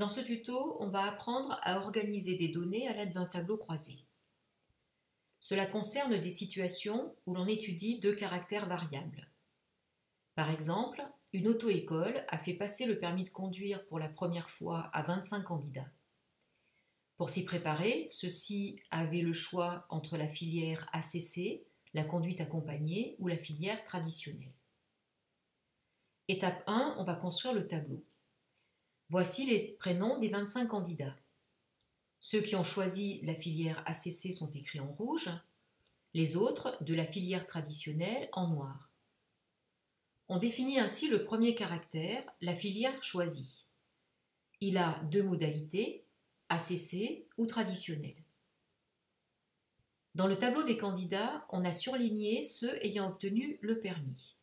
Dans ce tuto, on va apprendre à organiser des données à l'aide d'un tableau croisé. Cela concerne des situations où l'on étudie deux caractères variables. Par exemple, une auto-école a fait passer le permis de conduire pour la première fois à 25 candidats. Pour s'y préparer, ceux-ci avaient le choix entre la filière ACC, la conduite accompagnée, ou la filière traditionnelle. Étape 1, on va construire le tableau. Voici les prénoms des 25 candidats. Ceux qui ont choisi la filière ACC sont écrits en rouge, les autres, de la filière traditionnelle, en noir. On définit ainsi le premier caractère, la filière choisie. Il a deux modalités, ACC ou traditionnel. Dans le tableau des candidats, on a surligné ceux ayant obtenu le permis.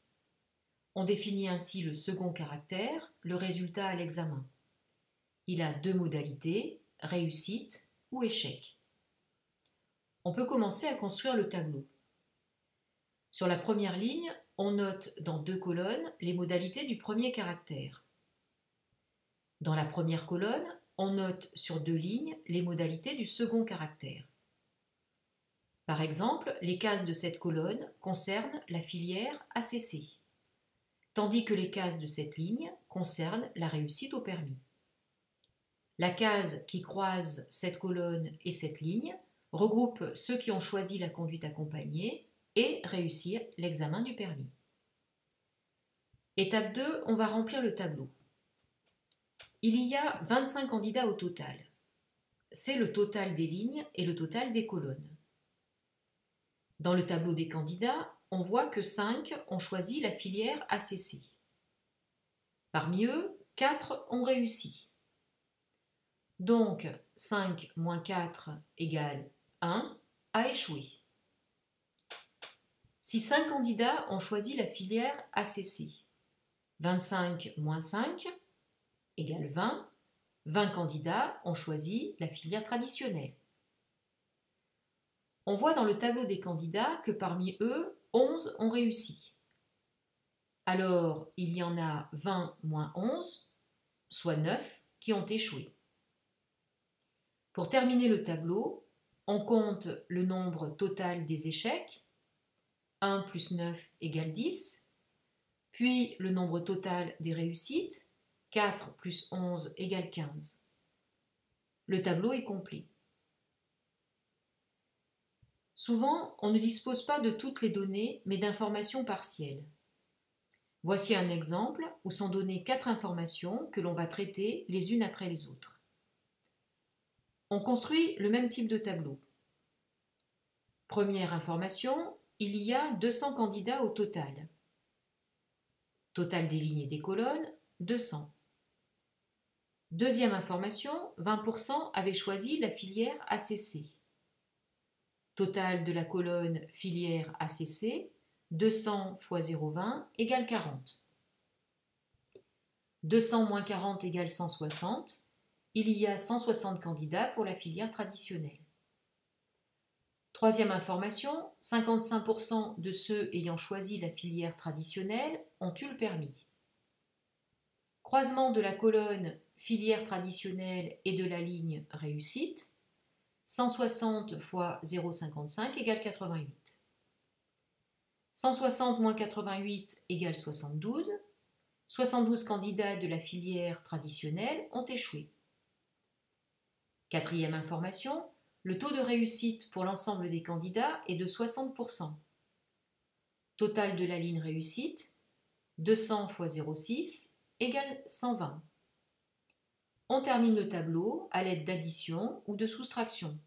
On définit ainsi le second caractère, le résultat à l'examen. Il a deux modalités, réussite ou échec. On peut commencer à construire le tableau. Sur la première ligne, on note dans deux colonnes les modalités du premier caractère. Dans la première colonne, on note sur deux lignes les modalités du second caractère. Par exemple, les cases de cette colonne concernent la filière ACC, tandis que les cases de cette ligne concernent la réussite au permis. La case qui croise cette colonne et cette ligne regroupe ceux qui ont choisi la conduite accompagnée et réussir l'examen du permis. Étape 2, on va remplir le tableau. Il y a 25 candidats au total. C'est le total des lignes et le total des colonnes. Dans le tableau des candidats, on voit que 5 ont choisi la filière ACC. Parmi eux, 4 ont réussi. Donc, 5 moins 4 égale 1 a échoué. Si 5 candidats ont choisi la filière ACC, 25 moins 5 égale 20, 20 candidats ont choisi la filière traditionnelle. On voit dans le tableau des candidats que parmi eux, 11 ont réussi. Alors, il y en a 20 moins 11, soit 9 qui ont échoué. Pour terminer le tableau, on compte le nombre total des échecs, 1 plus 9 égale 10, puis le nombre total des réussites, 4 plus 11 égale 15. Le tableau est complet. Souvent, on ne dispose pas de toutes les données, mais d'informations partielles. Voici un exemple où sont données 4 informations que l'on va traiter les unes après les autres. On construit le même type de tableau. Première information, il y a 200 candidats au total. Total des lignes et des colonnes, 200. Deuxième information, 20% avaient choisi la filière ACC. Total de la colonne filière ACC, 200 fois 0,20 égale 40. 200 moins 40 égale 160. Il y a 160 candidats pour la filière traditionnelle. Troisième information, 55% de ceux ayant choisi la filière traditionnelle ont eu le permis. Croisement de la colonne filière traditionnelle et de la ligne réussite, 160 fois 0,55 égale 88. 160 moins 88 égale 72. 72 candidats de la filière traditionnelle ont échoué. Quatrième information, le taux de réussite pour l'ensemble des candidats est de 60%. Total de la ligne réussite, 200 fois 0,6 égale 120. On termine le tableau à l'aide d'addition ou de soustraction.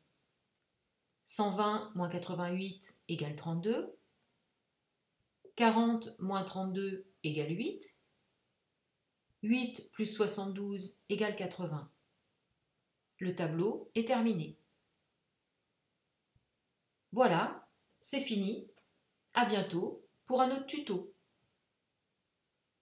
120 moins 88 égale 32. 40 moins 32 égale 8. 8 plus 72 égale 80. Le tableau est terminé. Voilà, c'est fini. À bientôt pour un autre tuto.